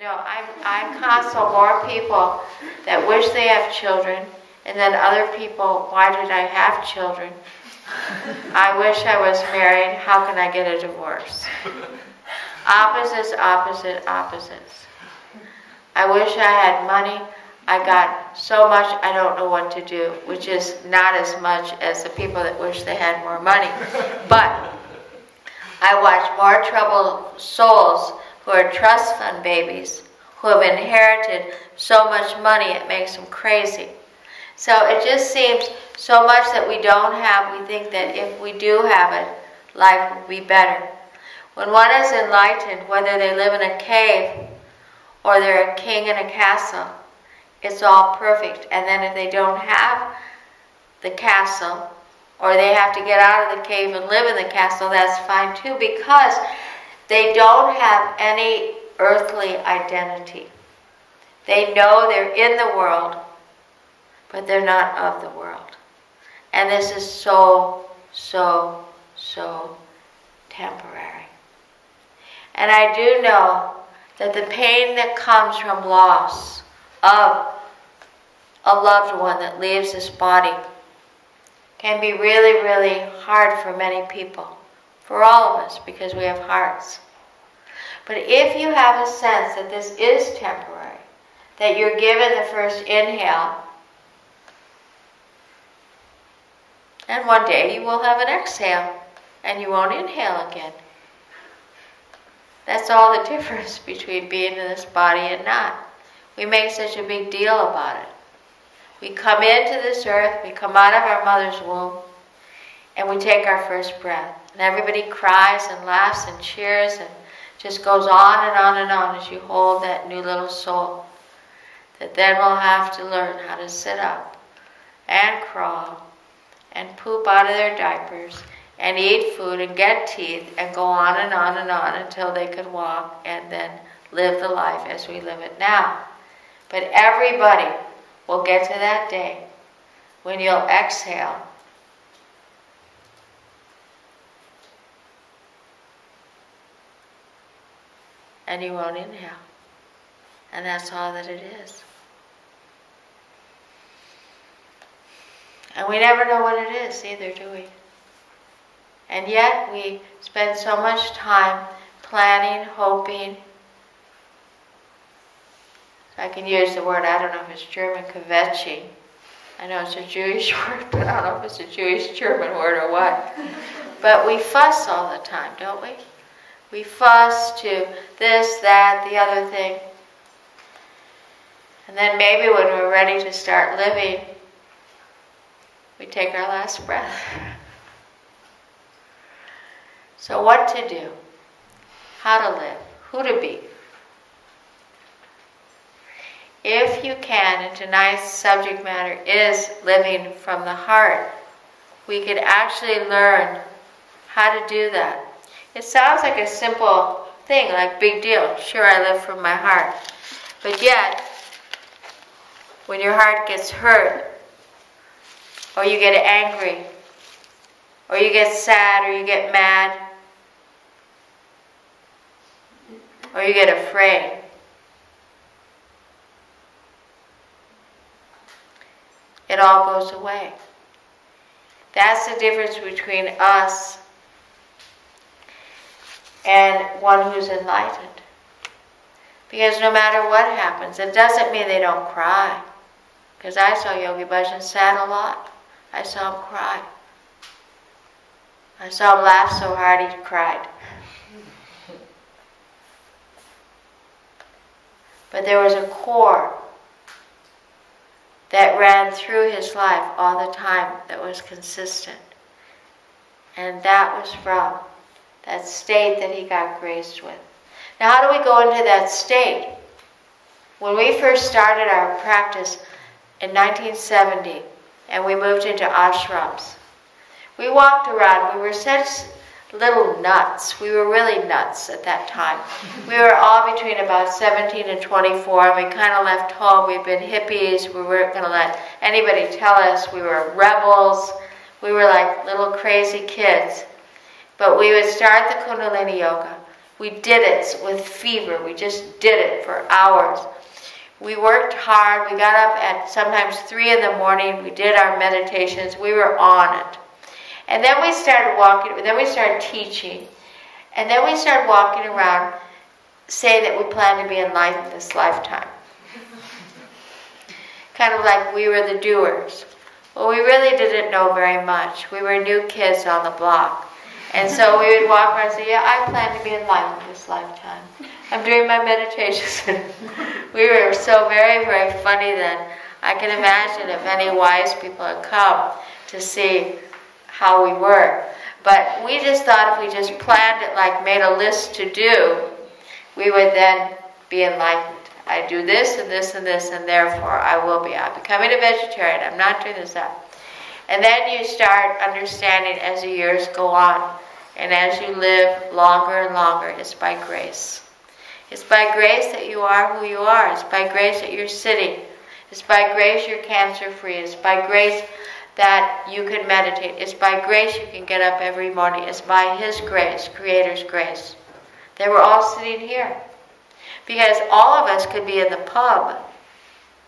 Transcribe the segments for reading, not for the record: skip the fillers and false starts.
I counsel more people that wish they have children, and then other people, why did I have children? I wish I was married, how can I get a divorce? Opposites, opposite, opposites. I wish I had money, I got so much I don't know what to do, which is not as much as the people that wish they had more money. But I watch more troubled souls who are trust fund babies, who have inherited so much money it makes them crazy. So it just seems so much that we don't have, we think that if we do have it, life will be better. When one is enlightened, whether they live in a cave or they're a king in a castle, it's all perfect. And then if they don't have the castle, or they have to get out of the cave and live in the castle, that's fine too, because they don't have any earthly identity. They know they're in the world, but they're not of the world. And this is so, so, so temporary. And I do know that the pain that comes from loss of a loved one that leaves this body can be really, really hard for many people. For all of us, because we have hearts. But if you have a sense that this is temporary, that you're given the first inhale, and one day you will have an exhale, and you won't inhale again. That's all the difference between being in this body and not. We make such a big deal about it. We come into this earth, we come out of our mother's womb, and we take our first breath. And everybody cries and laughs and cheers and just goes on and on and on as you hold that new little soul that then will have to learn how to sit up and crawl and poop out of their diapers and eat food and get teeth and go on and on and on until they can walk and then live the life as we live it now. But everybody will get to that day when you'll exhale and you won't inhale. And that's all that it is. And we never know what it is either, do we? And yet we spend so much time planning, hoping. I can use the word, I don't know if it's German, kvetching. I know it's a Jewish word, but I don't know if it's a Jewish-German word or what. But we fuss all the time, don't we? We fuss to this, that, the other thing. And then maybe when we're ready to start living, we take our last breath. So what to do? How to live? Who to be? If you can, and tonight's subject matter is living from the heart, we could actually learn how to do that. It sounds like a simple thing, like big deal. Sure, I live from my heart. But yet, when your heart gets hurt, or you get angry, or you get sad, or you get mad, or you get afraid, it all goes away. That's the difference between us and one who's enlightened. Because no matter what happens, it doesn't mean they don't cry. Because I saw Yogi Bhajan sad a lot. I saw him cry. I saw him laugh so hard he cried. But there was a core that ran through his life all the time that was consistent. And that was from that state that he got graced with. Now, how do we go into that state? When we first started our practice in 1970, and we moved into ashrams, we walked around. We were such little nuts. We were really nuts at that time. We were all between about 17 and 24, and we kind of left home. We'd been hippies. We weren't going to let anybody tell us. We were rebels. We were like little crazy kids. But we would start the Kundalini Yoga. We did it with fever. We just did it for hours. We worked hard. We got up at sometimes 3 in the morning. We did our meditations. We were on it. And then we started walking. Then we started teaching. And then we started walking around saying that we plan to be enlightened this lifetime. Kind of like we were the doers. Well, we really didn't know very much. We were new kids on the block. And so we would walk around and say, yeah, I plan to be enlightened this lifetime. I'm doing my meditations. We were so very, very funny then. I can imagine if any wise people had come to see how we were. But we just thought if we just planned it, like made a list to do, we would then be enlightened. I do this and this and this, and therefore I will be. I'm becoming a vegetarian. I'm not doing this, that. And then you start understanding as the years go on. And as you live longer and longer, it's by grace. It's by grace that you are who you are. It's by grace that you're sitting. It's by grace you're cancer-free. It's by grace that you can meditate. It's by grace you can get up every morning. It's by His grace, Creator's grace, that we're all sitting here. Because all of us could be in the pub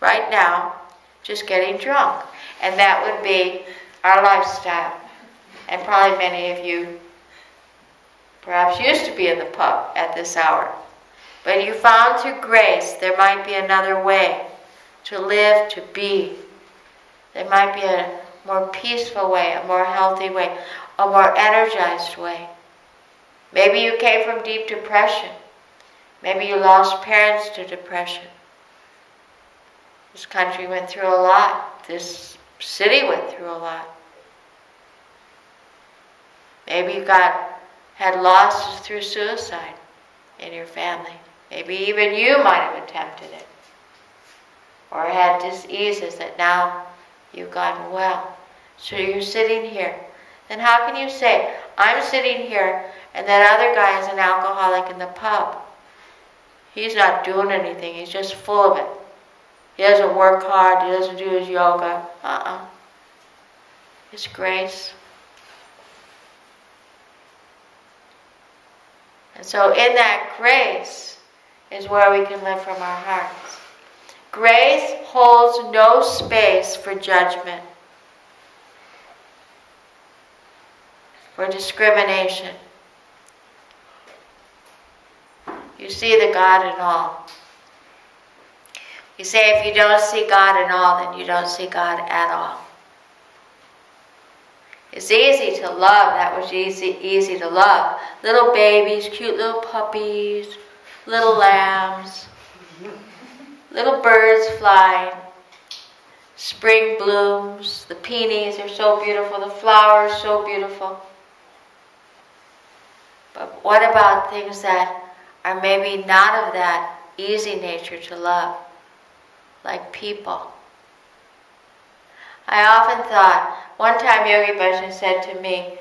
right now just getting drunk. And that would be our lifestyle. And probably many of you perhaps used to be in the pub at this hour. But you found through grace there might be another way to live, to be. There might be a more peaceful way, a more healthy way, a more energized way. Maybe you came from deep depression. Maybe you lost parents to depression. This country went through a lot. This city went through a lot. Maybe you had losses through suicide in your family. Maybe even you might have attempted it. Or had diseases that now you've gotten well. So you're sitting here. Then how can you say, I'm sitting here and that other guy is an alcoholic in the pub? He's not doing anything. He's just full of it. He doesn't work hard. He doesn't do his yoga. It's grace. And so in that grace is where we can live from our hearts. Grace holds no space for judgment, for discrimination. You see the God in all. You say if you don't see God in all, then you don't see God at all. It's easy to love. That was easy to love. Little babies, cute little puppies, little lambs, little birds flying, spring blooms, the peonies are so beautiful, the flowers so beautiful. But what about things that are maybe not of that easy nature to love, like people? I often thought, one time Yogi Bhajan said to me,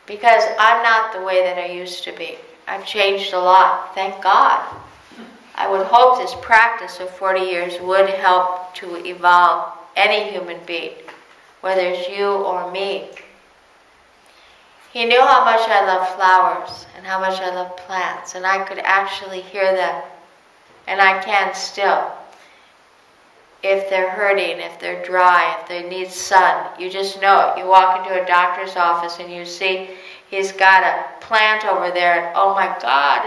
because I'm not the way that I used to be. I've changed a lot, thank God. I would hope this practice of 40 years would help to evolve any human being, whether it's you or me. He knew how much I love flowers and how much I love plants, and I could actually hear them, and I can still. If they're hurting, if they're dry, if they need sun, you just know it. You walk into a doctor's office and you see he's got a plant over there, and oh my God,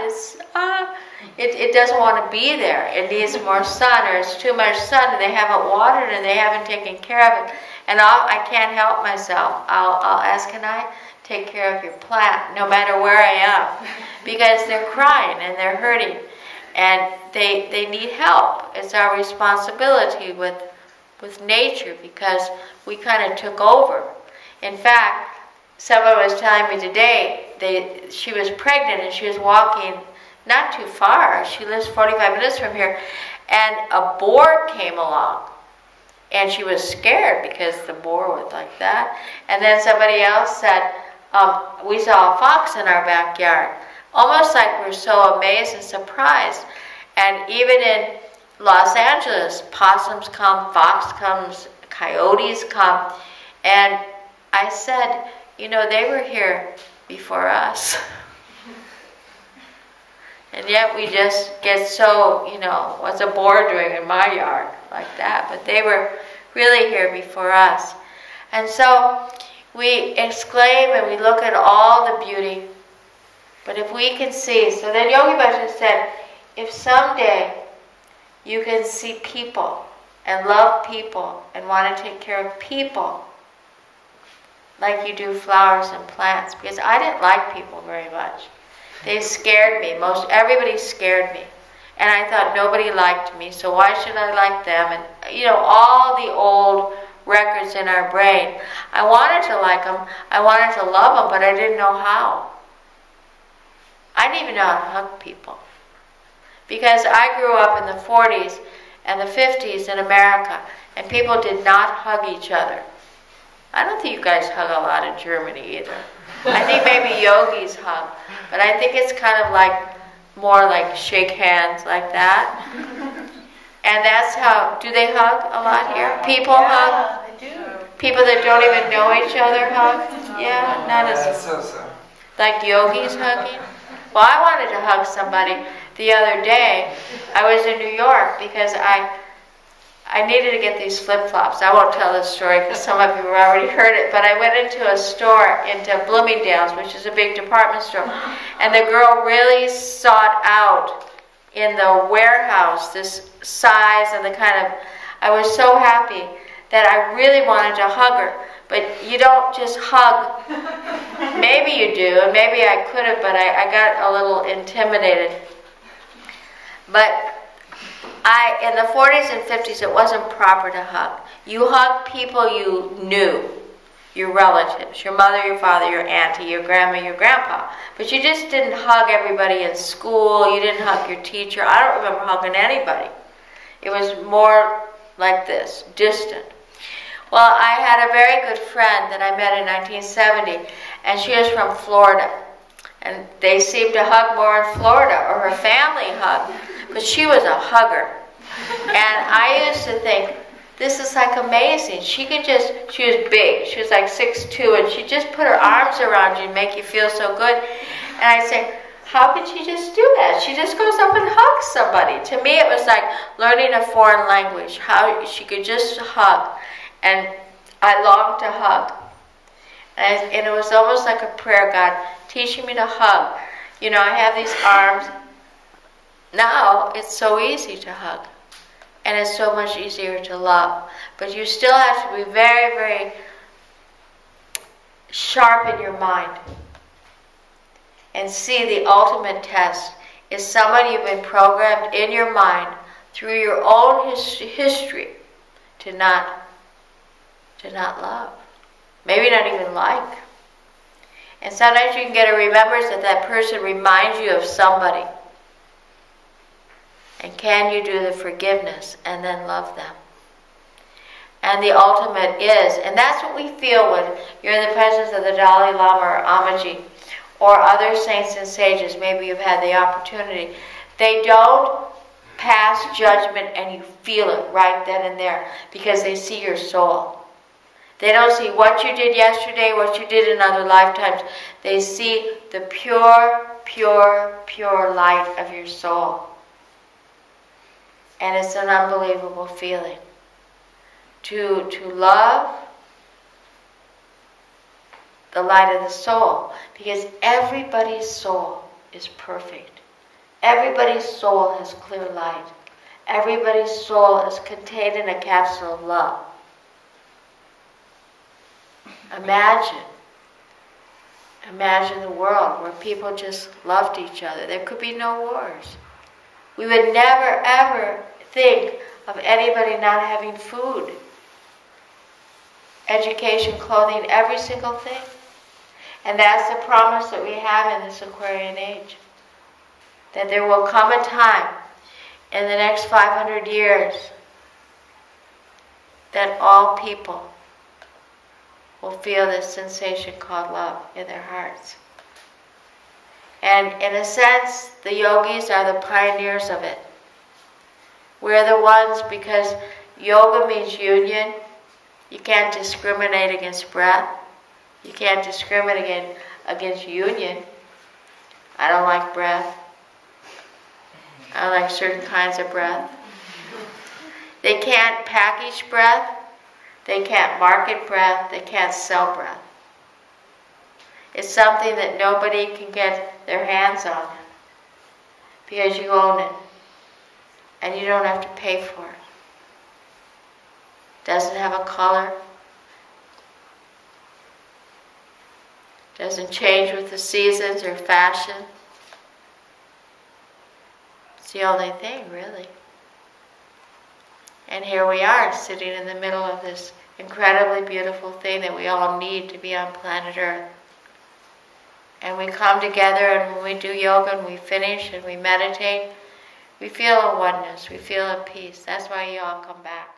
it doesn't want to be there. It needs more sun, or it's too much sun, and they haven't watered and they haven't taken care of it. And I can't help myself. I'll ask, can I take care of your plant, no matter where I am? Because they're crying and they're hurting. And they need help. It's our responsibility with nature, because we kind of took over. In fact, someone was telling me today, she was pregnant and she was walking not too far. She lives 45 minutes from here. And a boar came along. And she was scared because the boar was like that. And then somebody else said, we saw a fox in our backyard. Almost like we're so amazed and surprised. And even in Los Angeles, possums come, fox comes, coyotes come. And I said, you know, they were here before us. And yet we just get so, what's a boar doing in my yard? Like that. But they were really here before us. And so we exclaim and we look at all the beauty. But if we can see, so then Yogi Bhajan said, if someday you can see people and love people and want to take care of people like you do flowers and plants, because I didn't like people very much. They scared me. Everybody scared me. And I thought nobody liked me, so why should I like them? And, all the old records in our brain. I wanted to like them, I wanted to love them, but I didn't know how. I didn't even know how to hug people. Because I grew up in the 40s and the 50s in America, and people did not hug each other. I don't think you guys hug a lot in Germany either. I think maybe yogis hug, but I think it's kind of more like shake hands like that. And that's how, do they hug a lot here? People hug? They do. People that don't even know each other hug? Yeah, not as like yogis hugging. Well, I wanted to hug somebody the other day. I was in New York because I needed to get these flip-flops. I won't tell this story because some of you have already heard it, but I went into a store, into Bloomingdale's, which is a big department store, and the girl really sought out in the warehouse this size and the kind of, I was so happy that I really wanted to hug her. But you don't just hug. Maybe you do, and maybe I could have, but I got a little intimidated. But in the 40s and 50s, it wasn't proper to hug. You hugged people you knew, your relatives, your mother, your father, your auntie, your grandma, your grandpa. But you just didn't hug everybody in school. You didn't hug your teacher. I don't remember hugging anybody. It was more like this, distant. Well, I had a very good friend that I met in 1970, and she was from Florida. And they seemed to hug more in Florida, or her family hugged. But she was a hugger. And I used to think, this is like amazing. She was big. She was like 6'2", and she'd just put her arms around you and make you feel so good. And I'd say, how can she just do that? She just goes up and hugs somebody. To me, it was like learning a foreign language, how she could just hug. And I longed to hug. And it was almost like a prayer, God, teaching me to hug. I have these arms. Now, it's so easy to hug. And it's so much easier to love. But you still have to be very, very sharp in your mind. And see the ultimate test is someone you've been programmed in your mind through your own history to not love. Maybe not even like. And sometimes you can get a remembrance that that person reminds you of somebody. And can you do the forgiveness and then love them? And the ultimate is, and that's what we feel when you're in the presence of the Dalai Lama or Amaji or other saints and sages. Maybe you've had the opportunity. They don't pass judgment and you feel it right then and there because they see your soul. They don't see what you did yesterday, what you did in other lifetimes. They see the pure, pure, pure light of your soul. And it's an unbelievable feeling. To love the light of the soul. Because everybody's soul is perfect. Everybody's soul has clear light. Everybody's soul is contained in a capsule of love. Imagine the world where people just loved each other. There could be no wars. We would never ever think of anybody not having food, education, clothing, every single thing. And that's the promise that we have in this Aquarian age. That there will come a time in the next 500 years that all people will feel this sensation called love in their hearts. And in a sense, the yogis are the pioneers of it. We're the ones, because yoga means union. You can't discriminate against breath. You can't discriminate against union. I don't like breath. like certain kinds of breath. They can't package breath. They can't market breath. They can't sell breath. It's something that nobody can get their hands on because you own it and you don't have to pay for it. Doesn't have a color. Doesn't change with the seasons or fashion. It's the only thing, really. And here we are, sitting in the middle of this incredibly beautiful thing that we all need to be on planet Earth. And we come together, and when we do yoga and we finish and we meditate, we feel a oneness, we feel a peace. That's why you all come back.